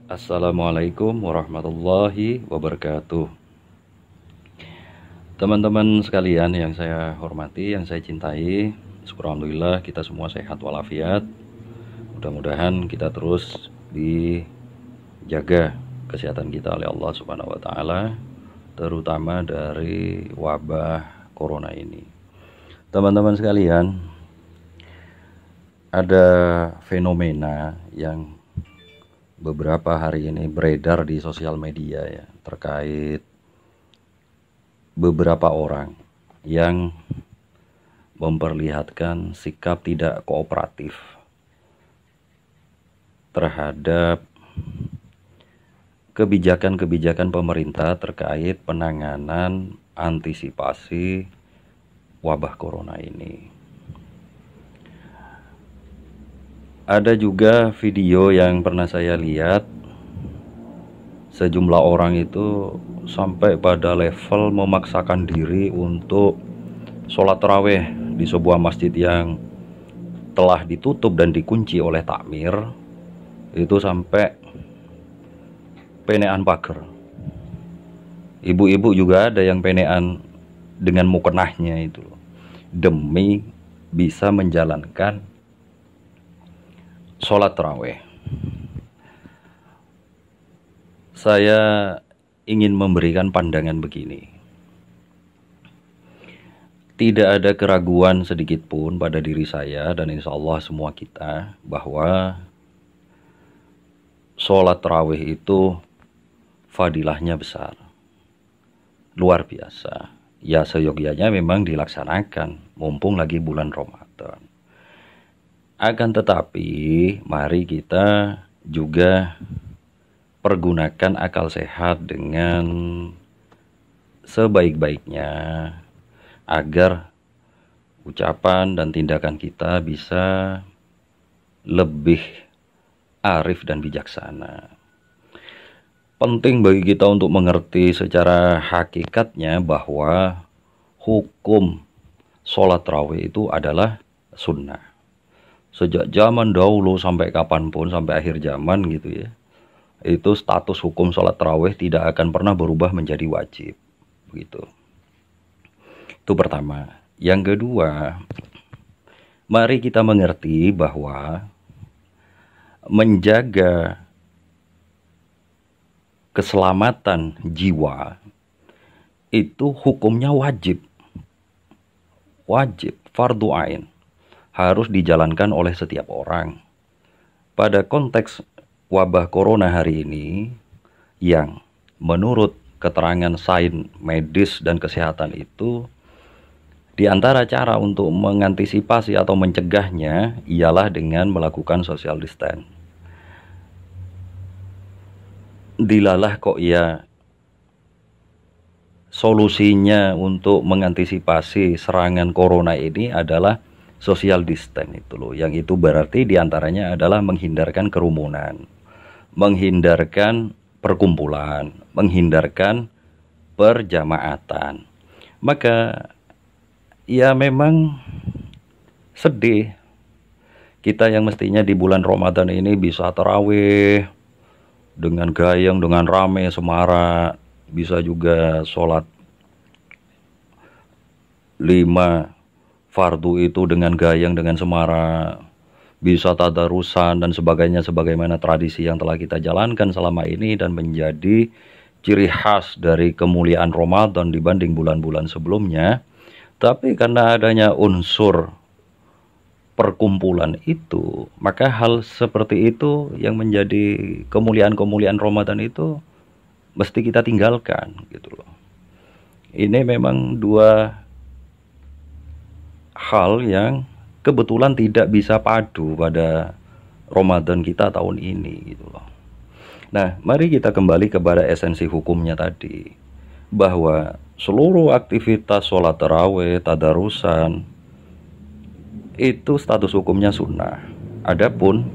Assalamualaikum warahmatullahi wabarakatuh. Teman-teman sekalian yang saya hormati, yang saya cintai, alhamdulillah kita semua sehat walafiat. Mudah-mudahan kita terus dijaga kesehatan kita oleh Allah Subhanahu wa taala, terutama dari wabah corona ini. Teman-teman sekalian, ada fenomena yang beberapa hari ini beredar di sosial media ya, terkait beberapa orang yang memperlihatkan sikap tidak kooperatif terhadap kebijakan-kebijakan pemerintah terkait penanganan antisipasi wabah corona ini. Ada juga video yang pernah saya lihat, sejumlah orang itu sampai pada level memaksakan diri untuk sholat tarawih di sebuah masjid yang telah ditutup dan dikunci oleh takmir. Itu sampai penean pagar. Ibu-ibu juga ada yang penean dengan mukenahnya itu, demi bisa menjalankan sholat tarawih. Saya ingin memberikan pandangan begini. Tidak ada keraguan sedikit pun pada diri saya dan insya Allah semua kita bahwa sholat tarawih itu fadilahnya besar, luar biasa. Ya seyogyanya memang dilaksanakan mumpung lagi bulan Ramadan. Akan tetapi mari kita juga pergunakan akal sehat dengan sebaik-baiknya agar ucapan dan tindakan kita bisa lebih arif dan bijaksana. Penting bagi kita untuk mengerti secara hakikatnya bahwa hukum sholat tarawih itu adalah sunnah. Sejak zaman dahulu sampai kapanpun, sampai akhir zaman gitu ya, itu status hukum sholat tarawih tidak akan pernah berubah menjadi wajib begitu. Itu pertama. Yang kedua, mari kita mengerti bahwa menjaga keselamatan jiwa itu hukumnya wajib, fardhu ain, harus dijalankan oleh setiap orang. Pada konteks wabah corona hari ini, yang menurut keterangan sains medis dan kesehatan itu, di antara cara untuk mengantisipasi atau mencegahnya ialah dengan melakukan social distance. Dilalah kok ya solusinya untuk mengantisipasi serangan corona ini adalah social distance itu loh, yang itu berarti diantaranya adalah menghindarkan kerumunan, menghindarkan perkumpulan, menghindarkan perjamaatan. Maka ya memang sedih kita yang mestinya di bulan Ramadan ini bisa tarawih dengan gayeng, dengan rame semarak, bisa juga sholat 5 fardu itu dengan gayeng, dengan semarak, bisa tadarusan dan sebagainya sebagaimana tradisi yang telah kita jalankan selama ini dan menjadi ciri khas dari kemuliaan Ramadan dibanding bulan-bulan sebelumnya. Tapi karena adanya unsur perkumpulan itu, maka hal seperti itu yang menjadi kemuliaan-kemuliaan Ramadan itu mesti kita tinggalkan gitu loh. Ini memang dua hal yang kebetulan tidak bisa padu pada Ramadan kita tahun ini gitu loh. Nah, mari kita kembali kepada esensi hukumnya tadi, bahwa seluruh aktivitas sholat tarawih, tadarusan itu status hukumnya sunnah. Adapun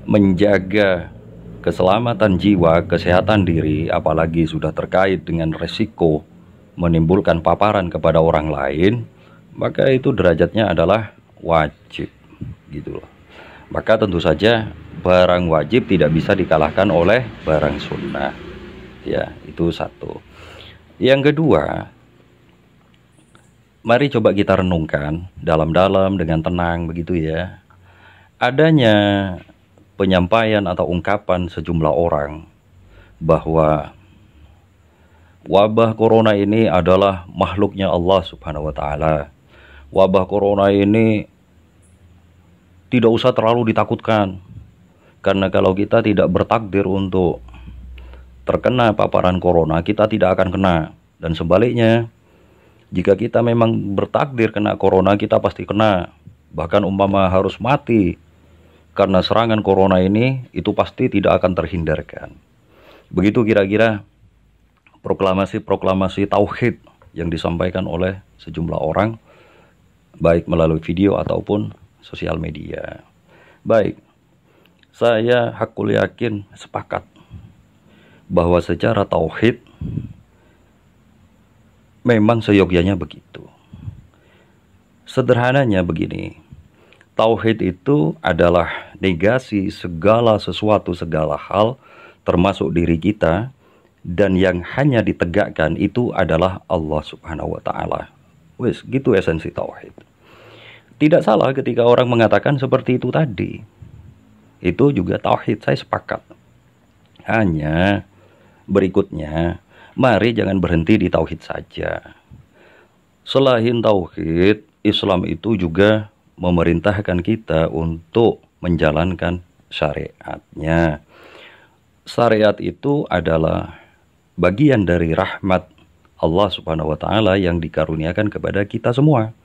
menjaga keselamatan jiwa, kesehatan diri, apalagi sudah terkait dengan resiko menimbulkan paparan kepada orang lain, maka itu derajatnya adalah wajib gitu loh. Maka tentu saja barang wajib tidak bisa dikalahkan oleh barang sunnah. Ya, itu satu. Yang kedua, mari coba kita renungkan dalam-dalam dengan tenang begitu ya. Adanya penyampaian atau ungkapan sejumlah orang bahwa wabah corona ini adalah makhluknya Allah Subhanahu wa taala. Wabah corona ini tidak usah terlalu ditakutkan. Karena kalau kita tidak bertakdir untuk terkena paparan corona, kita tidak akan kena. Dan sebaliknya, jika kita memang bertakdir kena corona, kita pasti kena. Bahkan umpama harus mati karena serangan corona ini, itu pasti tidak akan terhindarkan. Begitu kira-kira proklamasi-proklamasi tauhid yang disampaikan oleh sejumlah orang, baik melalui video ataupun sosial media. Baik, saya hakul yakin sepakat bahwa secara tauhid memang seyogyanya begitu. Sederhananya begini, tauhid itu adalah negasi segala sesuatu, segala hal, termasuk diri kita, dan yang hanya ditegakkan itu adalah Allah Subhanahu wa taala. Wes, gitu esensi tauhid. Tidak salah ketika orang mengatakan seperti itu tadi. Itu juga tauhid, saya sepakat. Hanya berikutnya, mari jangan berhenti di tauhid saja. Selain tauhid, Islam itu juga memerintahkan kita untuk menjalankan syariatnya. Syariat itu adalah bagian dari rahmat Allah Subhanahu wa taala yang dikaruniakan kepada kita semua.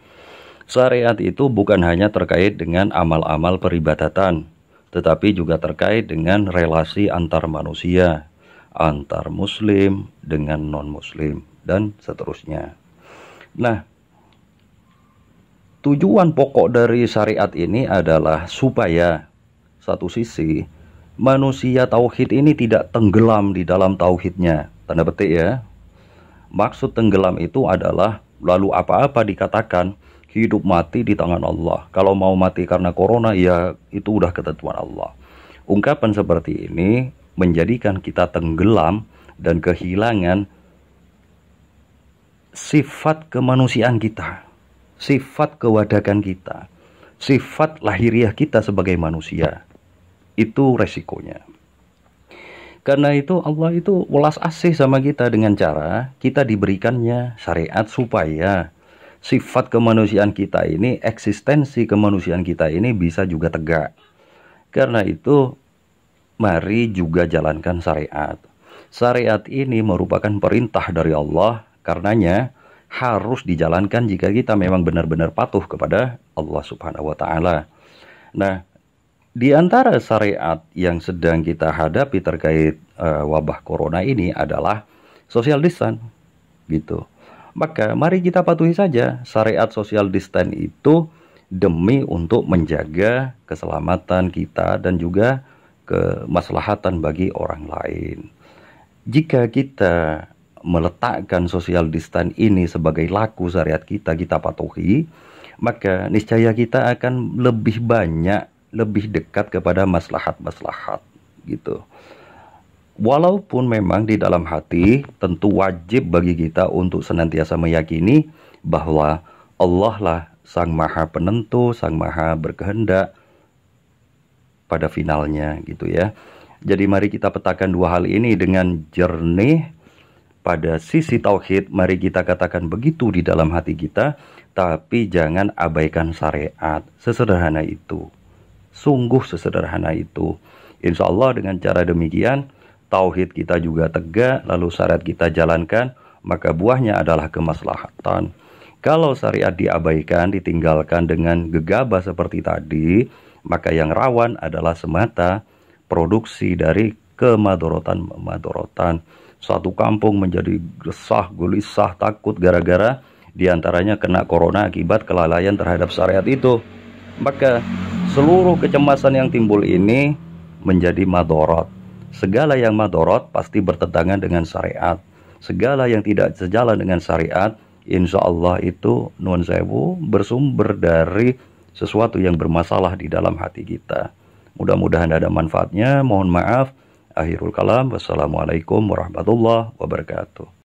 Syariat itu bukan hanya terkait dengan amal-amal peribadatan, tetapi juga terkait dengan relasi antar manusia, antar muslim dengan non-muslim, dan seterusnya. Nah, tujuan pokok dari syariat ini adalah supaya satu sisi manusia tauhid ini tidak tenggelam di dalam tauhidnya. Tanda petik ya. Maksud tenggelam itu adalah lalu apa-apa dikatakan hidup mati di tangan Allah. Kalau mau mati karena corona, ya itu udah ketentuan Allah. Ungkapan seperti ini menjadikan kita tenggelam dan kehilangan sifat kemanusiaan kita, sifat kewadakan kita, sifat lahiriah kita sebagai manusia. Itu resikonya. Karena itu Allah itu welas asih sama kita dengan cara kita diberikannya syariat supaya sifat kemanusiaan kita ini, eksistensi kemanusiaan kita ini bisa juga tegak. Karena itu mari juga jalankan syariat. Syariat ini merupakan perintah dari Allah, karenanya harus dijalankan jika kita memang benar-benar patuh kepada Allah Subhanahu wa taala. Nah, di antara syariat yang sedang kita hadapi terkait wabah corona ini adalah social distance, gitu. Maka mari kita patuhi saja syariat social distance itu demi untuk menjaga keselamatan kita dan juga kemaslahatan bagi orang lain. Jika kita meletakkan social distance ini sebagai laku syariat kita, kita patuhi, maka niscaya kita akan lebih banyak, lebih dekat kepada maslahat-maslahat, gitu. Walaupun memang di dalam hati tentu wajib bagi kita untuk senantiasa meyakini bahwa Allah lah Sang Maha Penentu, Sang Maha Berkehendak pada finalnya, gitu ya. Jadi mari kita petakan dua hal ini dengan jernih. Pada sisi tauhid, mari kita katakan begitu di dalam hati kita, tapi jangan abaikan syariat. Sesederhana itu, sungguh sesederhana itu. Insya Allah dengan cara demikian, tauhid kita juga tegak, lalu syariat kita jalankan, maka buahnya adalah kemaslahatan. Kalau syariat diabaikan, ditinggalkan dengan gegabah seperti tadi, maka yang rawan adalah semata produksi dari kemadorotan. Suatu kampung menjadi resah, gelisah, takut gara-gara diantaranya kena corona akibat kelalaian terhadap syariat itu. Maka seluruh kecemasan yang timbul ini menjadi madorot. Segala yang madorot pasti bertentangan dengan syariat. Segala yang tidak sejalan dengan syariat, insya Allah itu nuwun sewu bersumber dari sesuatu yang bermasalah di dalam hati kita. Mudah-mudahan ada manfaatnya. Mohon maaf. Akhirul kalam. Wassalamualaikum warahmatullahi wabarakatuh.